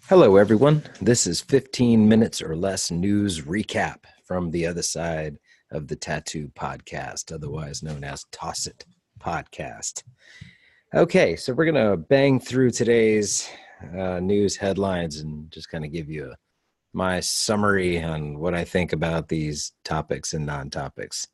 Hello, everyone. This is 15 minutes or less news recap from the other side of the Tattoo Podcast, otherwise known as Toss It Podcast. Okay, so we're going to bang through today's news headlines and just kind of give you my summary on what I think about these topics and non-topics.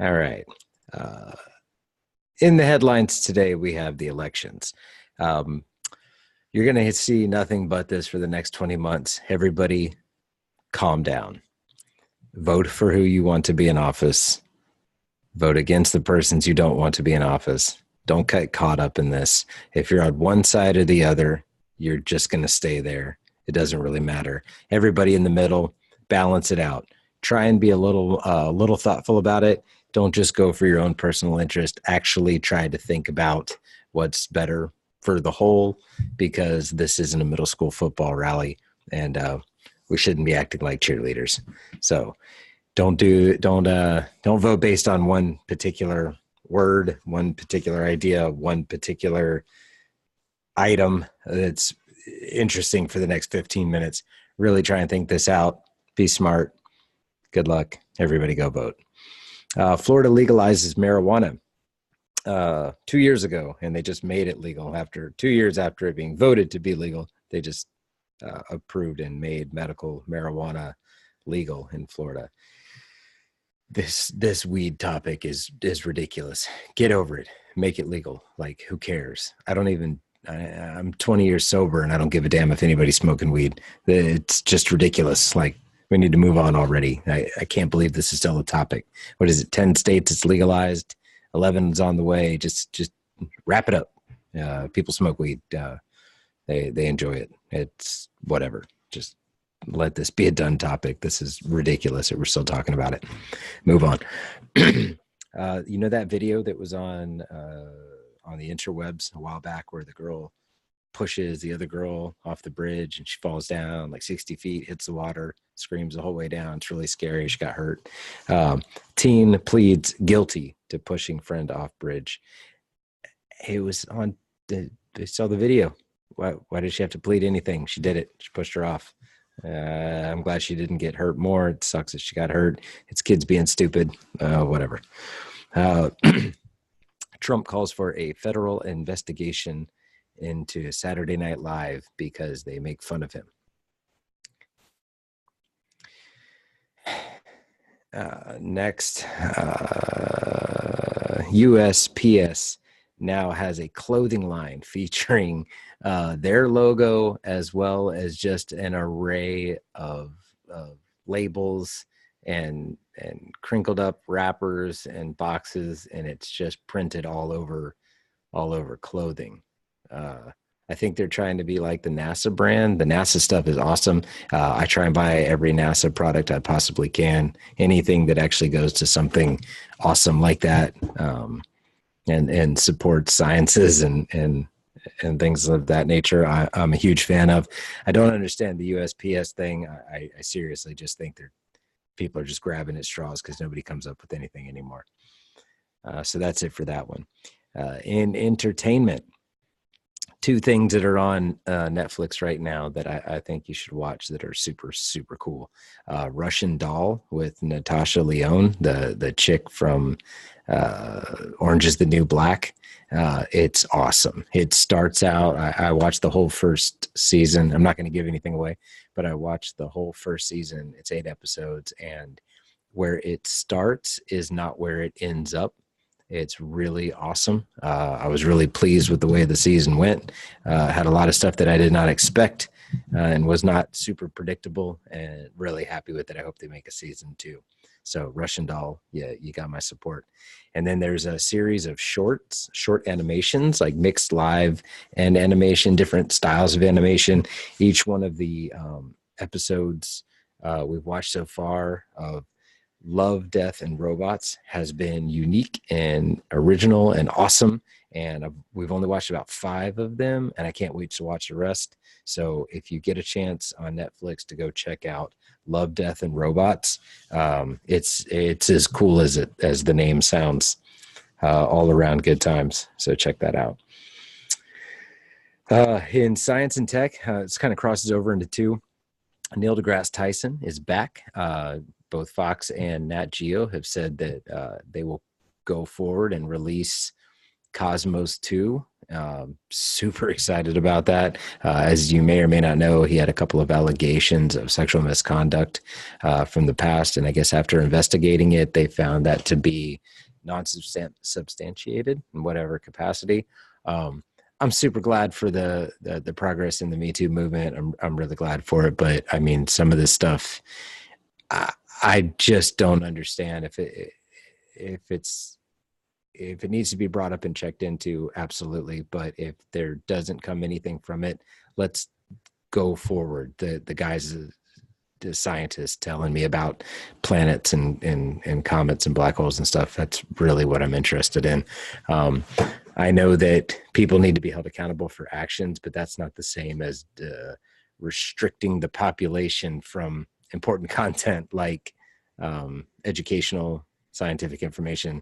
All right. In the headlines today, we have the elections. You're going to see nothing but this for the next 20 months. Everybody calm down. Vote for who you want to be in office. Vote against the persons you don't want to be in office. Don't get caught up in this. If you're on one side or the other, you're just going to stay there. It doesn't really matter. Everybody in the middle, balance it out. Try and be a little thoughtful about it. Don't just go for your own personal interest. Actually try to think about what's better for the whole, because this isn't a middle school football rally, and we shouldn't be acting like cheerleaders. So don't vote based on one particular word, one particular idea, one particular item that's interesting for the next 15 minutes. Really try and think this out. Be smart. Good luck. Everybody go vote. Florida legalizes marijuana 2 years ago, and they just made it legal. After 2 years after it being voted to be legal, they just approved and made medical marijuana legal in Florida. This weed topic is ridiculous. Get over it. Make it legal. Like, who cares? I'm 20 years sober, and I don't give a damn if anybody's smoking weed. It's just ridiculous. Like, we need to move on already. I can't believe this is still a topic. What is it? 10 states it's legalized. 11's on the way. Just wrap it up. People smoke weed. They enjoy it. It's whatever. Just let this be a done topic. This is ridiculous that we're still talking about it. Move on. You know that video that was on the interwebs a while back where the girl pushes the other girl off the bridge and she falls down like 60 feet, hits the water, screams the whole way down. It's really scary. She got hurt. Teen pleads guilty to pushing friend off bridge. It was on they saw the video. Why did she have to plead anything? She did it. She pushed her off. I'm glad she didn't get hurt more. It sucks that she got hurt. It's kids being stupid. Whatever. Trump calls for a federal investigation into Saturday Night Live because they make fun of him. Next, USPS now has a clothing line featuring their logo as well as just an array of labels and crinkled up wrappers and boxes, and it's just printed all over clothing. I think they're trying to be like the NASA brand. The NASA stuff is awesome. I try and buy every NASA product I possibly can. Anything that actually goes to something awesome like that, and supports sciences and things of that nature, I'm a huge fan of. I don't understand the USPS thing. I seriously just think people are just grabbing at straws because nobody comes up with anything anymore. So that's it for that one. In entertainment, two things that are on Netflix right now that I think you should watch that are super, super cool. Russian Doll with Natasha Lyonne, the chick from Orange is the New Black. It's awesome. It starts out, I watched the whole first season. I'm not going to give anything away, but I watched the whole first season. It's 8 episodes, and where it starts is not where it ends up. It's really awesome. I was really pleased with the way the season went. Had a lot of stuff that I did not expect and was not super predictable, and really happy with it. I hope they make a season 2. So Russian Doll, yeah, you got my support. And then there's a series of short animations, like mixed live and animation, different styles of animation. Each one of the episodes we've watched so far of Love, Death, and Robots has been unique and original and awesome. And we've only watched about 5 of them, and I can't wait to watch the rest. So if you get a chance on Netflix to go check out Love, Death, and Robots, it's as cool as the name sounds. All around good times. So check that out. In science and tech, it's kind of crosses over into two. Neil deGrasse Tyson is back. Both Fox and Nat Geo have said that they will go forward and release Cosmos 2. Super excited about that. As you may or may not know, he had a couple of allegations of sexual misconduct from the past. And I guess after investigating it, they found that to be non-substantiated in whatever capacity. I'm super glad for the progress in the Me Too movement. I'm really glad for it. But I mean, some of this stuff, I just don't understand if it needs to be brought up and checked into, absolutely. But if there doesn't come anything from it, let's go forward. The guys, the scientists telling me about planets and comets and black holes and stuff, that's really what I'm interested in. I know that people need to be held accountable for actions, but that's not the same as restricting the population from important content like educational, scientific information.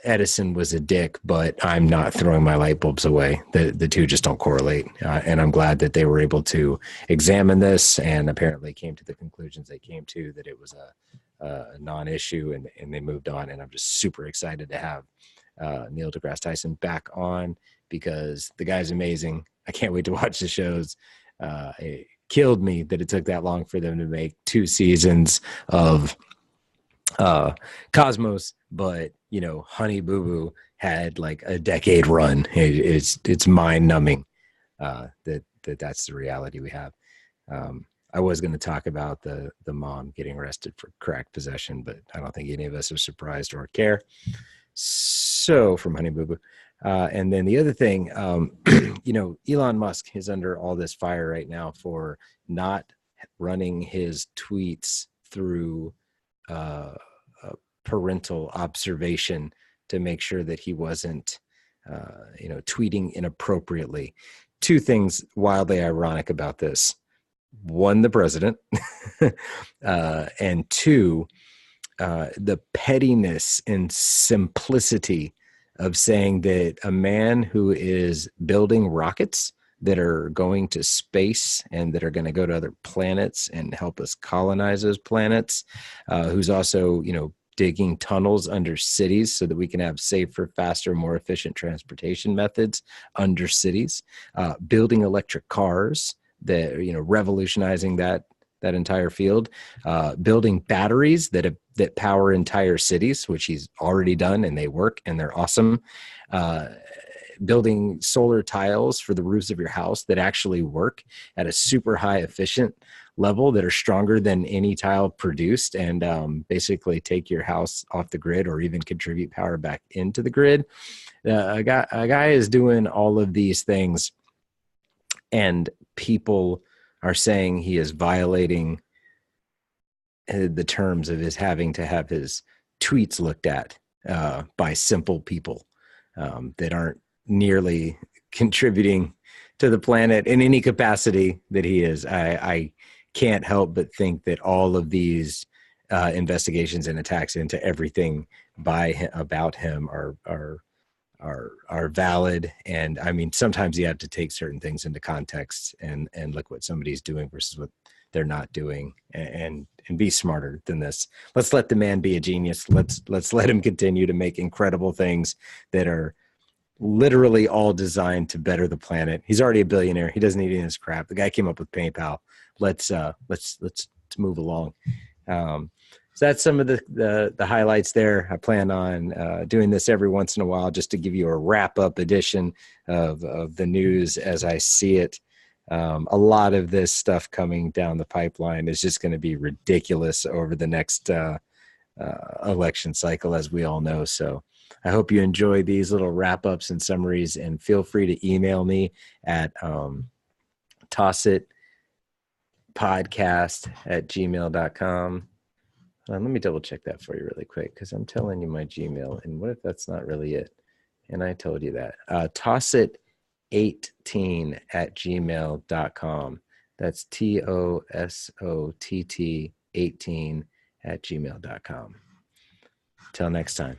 Edison was a dick, but I'm not throwing my light bulbs away. The two just don't correlate. And I'm glad that they were able to examine this and apparently came to the conclusions they came to, that it was a non-issue, and they moved on. And I'm just super excited to have Neil deGrasse Tyson back on, because the guy's amazing. I can't wait to watch the shows. It killed me that it took that long for them to make 2 seasons of Cosmos, but you know, Honey Boo Boo had like a decade run. It's mind numbing that's the reality we have. I was going to talk about the mom getting arrested for crack possession, but I don't think any of us are surprised or care. So from Honey Boo Boo. And then the other thing, you know, Elon Musk is under all this fire right now for not running his tweets through parental observation to make sure that he wasn't, you know, tweeting inappropriately. 2 things wildly ironic about this. 1, the president, and 2, the pettiness and simplicity of saying that a man who is building rockets that are going to space and that are going to go to other planets and help us colonize those planets, who's also, you know, digging tunnels under cities so that we can have safer, faster, more efficient transportation methods under cities, building electric cars that, you know, revolutionizing that entire field, building batteries that power entire cities, which he's already done, and they work and they're awesome. Building solar tiles for the roofs of your house that actually work at a super high efficient level, that are stronger than any tile produced, and basically take your house off the grid or even contribute power back into the grid. A guy is doing all of these things, and people are saying he is violating the terms of his having to have his tweets looked at by simple people that aren't nearly contributing to the planet in any capacity that he is. I can't help but think that all of these investigations and attacks into everything about him are valid. And I mean, sometimes you have to take certain things into context and look what somebody's doing versus what they're not doing, and be smarter than this. Let's let the man be a genius. Let's let him continue to make incredible things that are literally all designed to better the planet. He's already a billionaire. He doesn't need any of this crap. The guy came up with PayPal. Let's move along. So that's some of the highlights there. I plan on doing this every once in a while just to give you a wrap-up edition of the news as I see it. A lot of this stuff coming down the pipeline is just going to be ridiculous over the next election cycle, as we all know. So I hope you enjoy these little wrap-ups and summaries, and feel free to email me at tossitpodcast@gmail.com. Let me double check that for you really quick, because I'm telling you my Gmail, and what if that's not really it? And I told you that. Tossit18@gmail.com. That's TOSOTT18@gmail.com. Till next time.